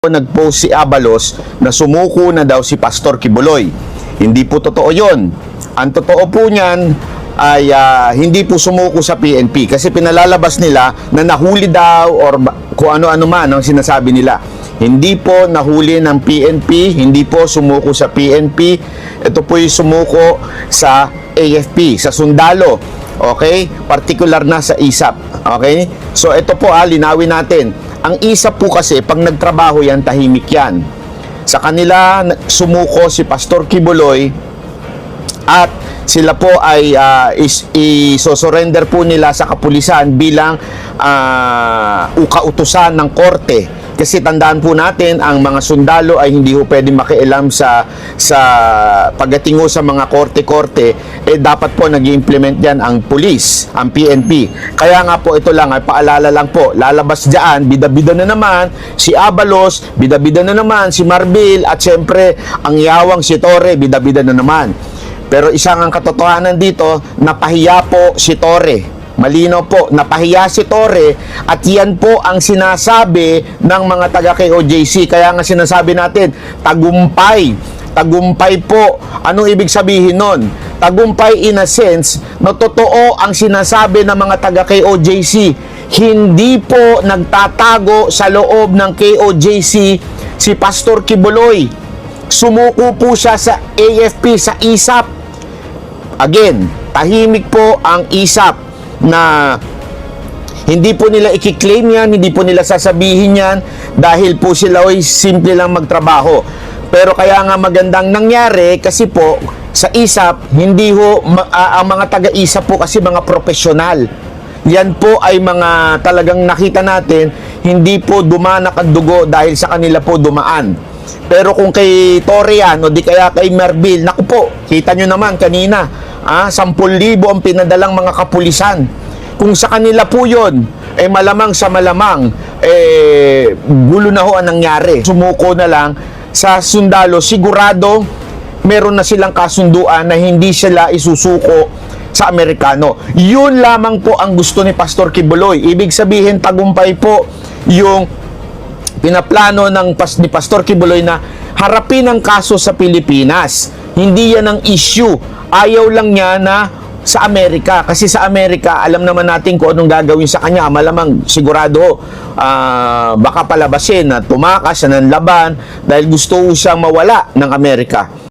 Nag-post si Abalos na sumuko na daw si Pastor Kibuloy. Hindi po totoo yon. Ang totoo po niyan ay hindi po sumuko sa PNP kasi pinalalabas nila na nahuli daw or kung ano-ano man ang sinasabi nila. Hindi po nahuli ng PNP, hindi po sumuko sa PNP. Ito po yung sumuko sa AFP, sa sundalo. Okay? Particular na sa ISAP. Okay? So ito po linawin natin. Ang ISAP po kasi, pag nagtrabaho yan, tahimik yan. Sa kanila, sumuko si Pastor Kibuloy at sila po ay isosurrender po nila sa kapulisan bilang ukautusan ng korte. Kasi tandaan po natin, ang mga sundalo ay hindi po pwede makialam sa pagdating sa mga korte-korte, dapat po nag-implement yan ang pulis, ang PNP. Kaya nga po ito lang, ay paalala lang po, lalabas dyan, bida-bida na naman si Abalos, bida-bida na naman si Marbil, at syempre, ang yawang si Torre, bida-bida na naman. Pero isang ang katotohanan dito, napahiya po si Torre. Malino po, napahiya si Torre at yan po ang sinasabi ng mga taga KOJC. Kaya nga sinasabi natin, tagumpay. Tagumpay po. Anong ibig sabihin nun? Tagumpay in a sense na totoo ang sinasabi ng mga taga KOJC. Hindi po nagtatago sa loob ng KOJC si Pastor Kibuloy. Sumuko po siya sa AFP, sa ISAP. Again, tahimik po ang ISAP na hindi po nila i-claim yan, hindi po nila sasabihin yan dahil po sila ay simple lang magtrabaho. Pero kaya nga magandang nangyari kasi po sa ISAP, hindi ho, ang mga taga-ISAP po kasi mga profesional. Yan po ay mga talagang nakita natin, hindi po dumanak ang dugo dahil sa kanila po dumaan. Pero kung kay Torian o di kaya kay Marbil, naku po, kita nyo naman kanina, 10,000 ang pinadalang mga kapulisan. Kung sa kanila po yun, malamang sa malamang, gulo na ho ang nangyari. Sumuko na lang sa sundalo, sigurado meron na silang kasunduan na hindi sila isusuko sa Amerikano. Yun lamang po ang gusto ni Pastor Kibuloy. Ibig sabihin, tagumpay po yung pinaplano ni Pastor Kibuloy na harapin ang kaso sa Pilipinas. Hindi yan ang issue. Ayaw lang niya na sa Amerika. Kasi sa Amerika, alam naman natin kung anong gagawin sa kanya. Malamang, sigurado, baka palabasin na tumakas, na nanlaban, dahil gusto siyang mawala ng Amerika.